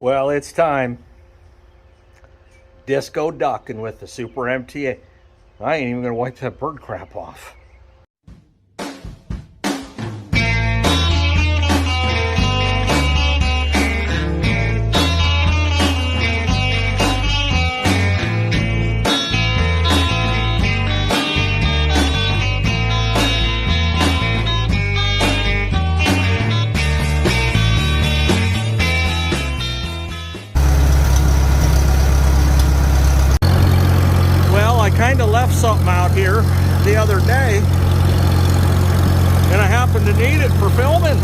Well, it's time. Disco ducking with the Super M-TA. I ain't even gonna wipe that bird crap off. I kind of left something out here the other day and I happened to need it for filming.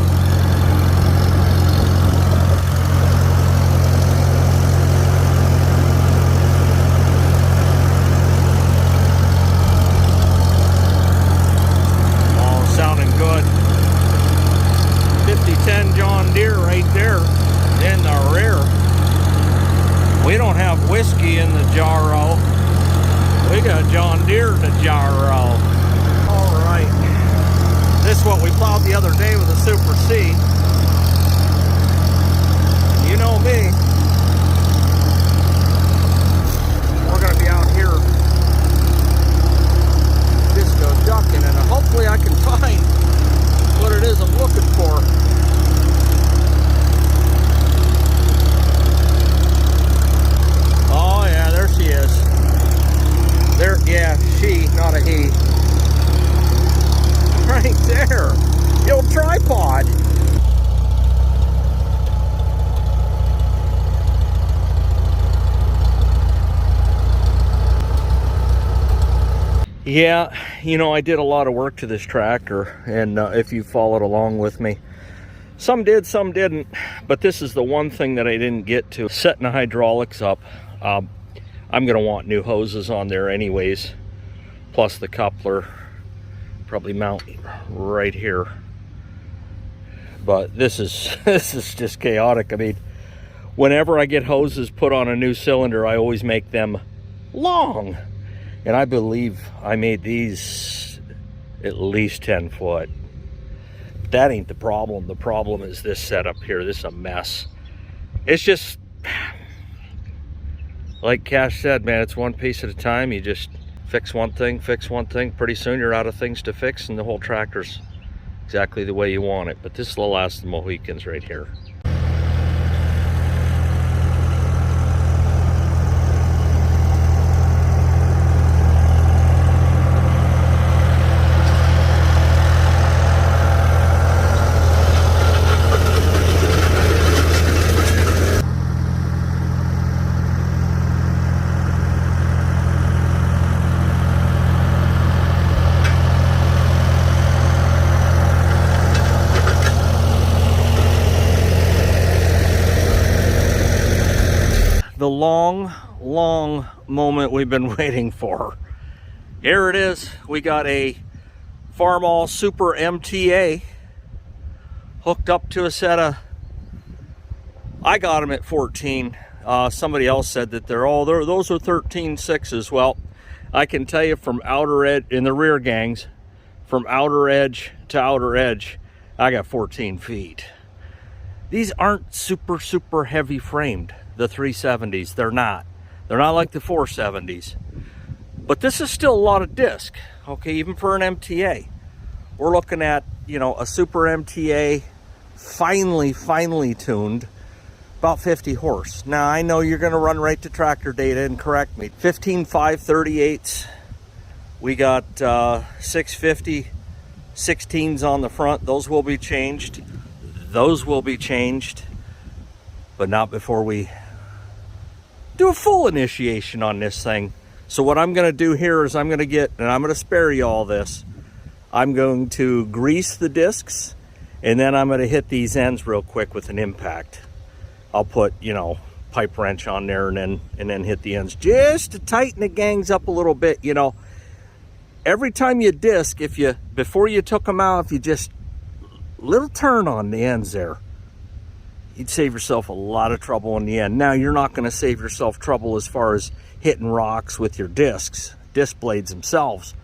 Oh, sounding good. 5010 John Deere right there in the rear. We don't have whiskey in the jarro. We got John Deere to gyro. All right. This is what we plowed the other day with a Super C. You know me. We're going to be out here disco ducking, and hopefully I can find what it is I'm looking for. Oh yeah, there she is. There, yeah, she, not a he. Right there. The old tripod. Yeah, you know, I did a lot of work to this tractor, and if you followed along with me, some did, some didn't, but this is the one thing that I didn't get to. Setting the hydraulics up. I'm going to want new hoses on there anyways, plus the coupler. Probably mount right here. But this is just chaotic. I mean, whenever I get hoses put on a new cylinder, I always make them long. And I believe I made these at least 10 foot. But that ain't the problem. The problem is this setup here. This is a mess. It's just, like Cash said, man, it's one piece at a time. You just fix one thing. Pretty soon you're out of things to fix and the whole tractor's exactly the way you want it. But this is the last of the Mohicans right here. The long moment we've been waiting for. Here it is. We got a Farmall Super M-TA hooked up to a set of, I got them at 14. Somebody else said that those are 13.6s. Well, I can tell you from outer edge, in the rear gangs, from outer edge to outer edge, I got 14 feet. These aren't super heavy framed. The 370s, they're not like the 470s, but this is still a lot of disc. Okay, even for an MTA, we're looking at, you know, a Super MTA finely tuned, about 50 horse. Now I know you're going to run right to tractor data and correct me. 15.5 38s. We got 650 16s on the front. Those will be changed. But not before we do a full initiation on this thing. So what I'm going to do here is I'm going to spare you all this. I'm going to grease the discs, and then I'm going to hit these ends real quick with an impact. I'll put, you know, pipe wrench on there and then hit the ends just to tighten the gangs up a little bit. You know, every time you disc, before you took them out, if you just little turn on the ends there, you'd save yourself a lot of trouble in the end. Now, you're not going to save yourself trouble as far as hitting rocks with your disc blades themselves,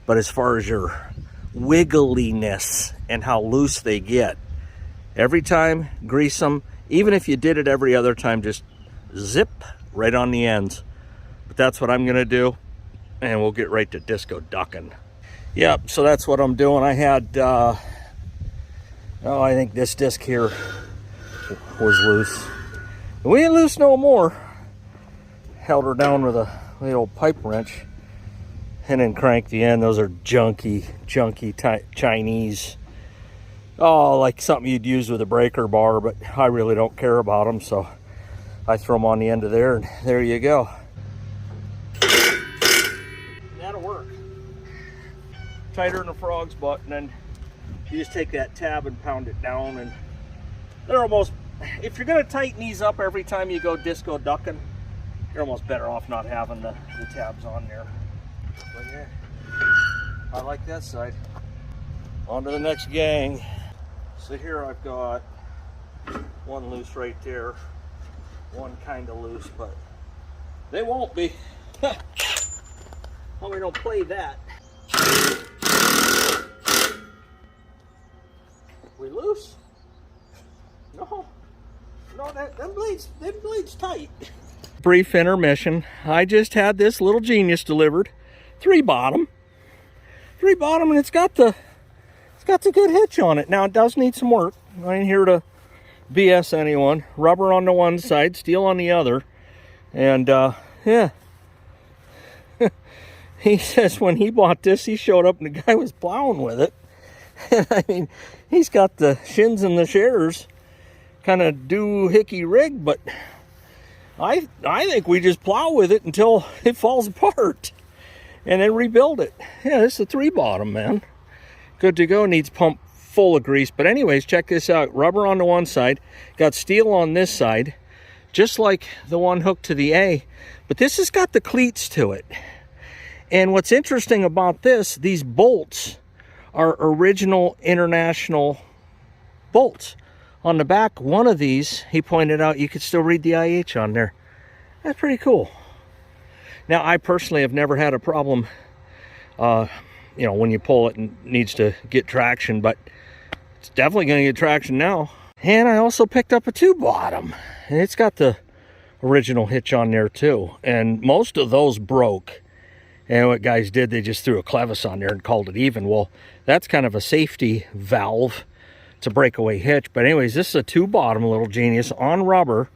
but as far as your wiggliness and how loose they get, every time grease them, Even if you did it every other time, just zip right on the ends. But that's what I'm gonna do, and we'll get right to disco ducking. Yep, so that's what I'm doing. I had, I think this disc here was loose. We ain't loose no more. Held her down with a little pipe wrench and then cranked the end. Those are junky Chinese. Oh, like something you'd use with a breaker bar, but I really don't care about them, so I throw them on the end of there, and there you go. That'll work. Tighter than a frog's butt, and then you just take that tab and pound it down, and they're almost, if you're gonna tighten these up every time you go disco ducking, you're almost better off not having the tabs on there. But yeah, I like that side. On to the next gang. So here I've got one loose right there, one kind of loose, but they won't be. Well, we don't play that. We loose? No, them blades tight. Brief intermission. I just had this little genius delivered. Three bottom, and it's got the good hitch on it. Now it does need some work. I ain't here to BS anyone. Rubber on the one side, steel on the other, and yeah. He says when he bought this, he showed up and the guy was plowing with it. And I mean, he's got the shins and the shares kind of doohickey rig, but I think we just plow with it until it falls apart and then rebuild it. Yeah, this is a 3-bottom, man. Good to go. Needs pump full of grease. But anyways, check this out. Rubber on the one side, got steel on this side, just like the one hooked to the A, but this has got the cleats to it. And what's interesting about this, these bolts are original International bolts. On the back, one of these, he pointed out, you could still read the IH on there. That's pretty cool. Now, I personally have never had a problem, you know, when you pull it and needs to get traction, but it's definitely going to get traction now. And I also picked up a 2-bottom, and it's got the original hitch on there too. And most of those broke. And what guys did, they just threw a clevis on there and called it even. Well, that's kind of a safety valve. It's a breakaway hitch. But anyways, this is a 2-bottom little genius on rubber.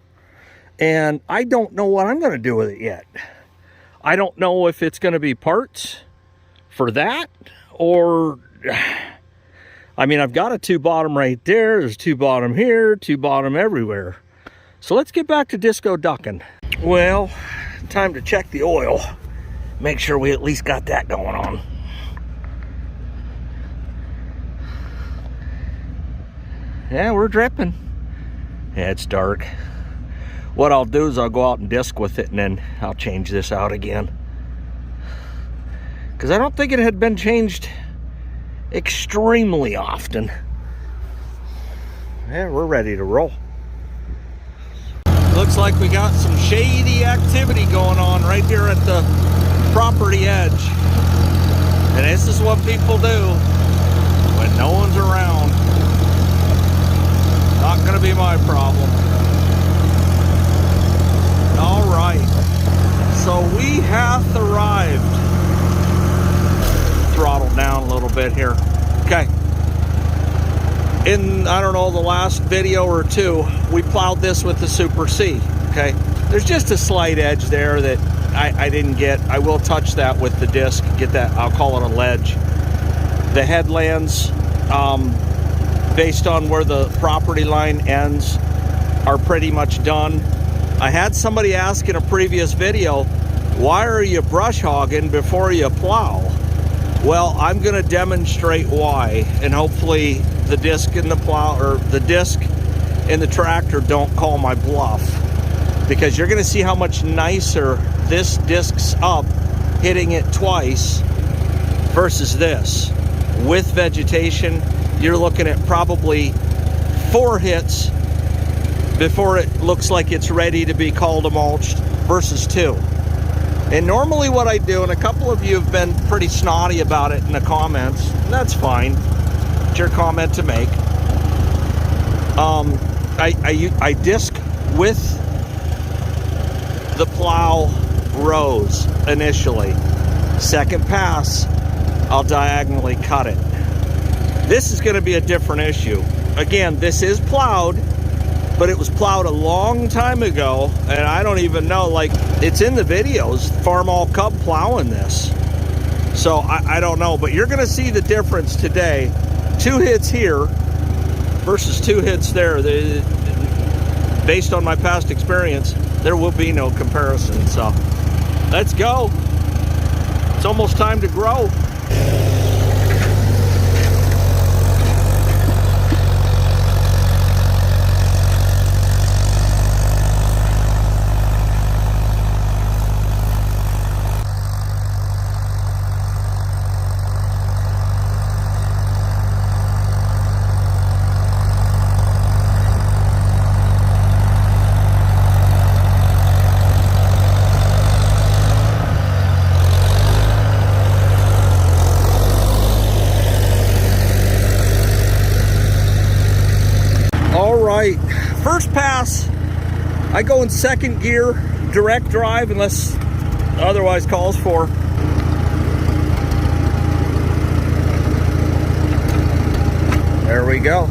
And I don't know what I'm going to do with it yet. I don't know if it's going to be parts for that, or, I mean, I've got a 2-bottom right there. There's 2-bottom here, 2-bottom everywhere. So let's get back to disco ducking. Well, time to check the oil. Make sure we at least got that going on. Yeah, we're dripping. Yeah, it's dark. What I'll do is I'll go out and disc with it, and then I'll change this out again. Because I don't think it had been changed extremely often. Yeah, we're ready to roll. Looks like we got some shady activity going on right here at the property edge. And this is what people do when no one's around. Not gonna be my problem. All right, so we have arrived. Throttle down a little bit here. Okay. In, I don't know, the last video or two, we plowed this with the Super C, okay? There's just a slight edge there that I didn't get. I will touch that with the disc, get that, I'll call it a ledge. The headlands, based on where the property line ends, are pretty much done. I had somebody ask in a previous video, why are you brush hogging before you plow? Well, I'm gonna demonstrate why, and hopefully the disc in the plow, or the disc in the tractor, don't call my bluff, because you're gonna see how much nicer this disc's up hitting it twice versus this. With vegetation, you're looking at probably 4 hits before it looks like it's ready to be called a mulched versus 2. And normally what I do, and a couple of you have been pretty snotty about it in the comments, and that's fine. It's your comment to make. I disc with the plow rows initially. Second pass, I'll diagonally cut it. This is going to be a different issue. Again, this is plowed, but it was plowed a long time ago, and I don't even know, like, it's in the videos, Farmall Cub plowing this. So I don't know, but you're going to see the difference today. 2 hits here versus 2 hits there. Based on my past experience, there will be no comparison. So let's go. It's almost time to grow. First pass, I go in second gear, direct drive unless otherwise calls for. There we go.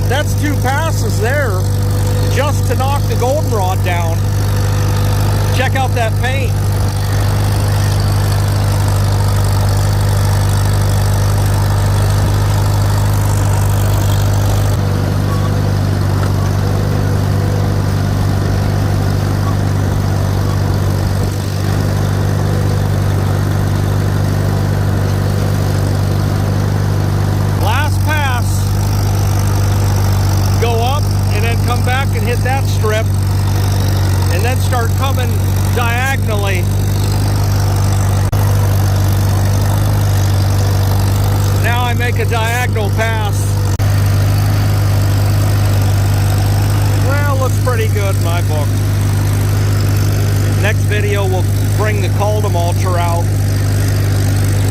That's 2 passes there just to knock the goldenrod down. Check out that paint. Come back and hit that strip and then start coming diagonally. Now I make a diagonal pass. Well, looks pretty good in my book. Next video we'll bring the Calder mulcher out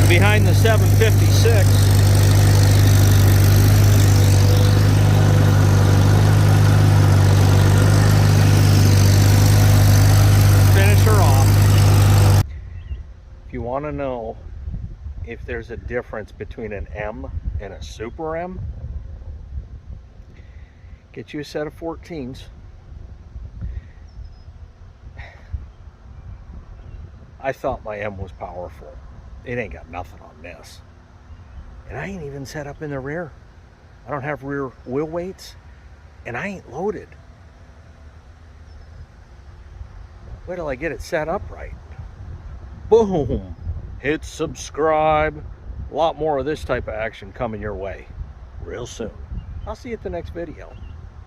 behind the 756. If you want to know if there's a difference between an M and a Super M, get you a set of 14s. I thought my M was powerful. It ain't got nothing on this. And I ain't even set up in the rear. I don't have rear wheel weights, and I ain't loaded. Wait till I get it set up right. Boom! Hit subscribe. A lot more of this type of action coming your way real soon. I'll see you at the next video.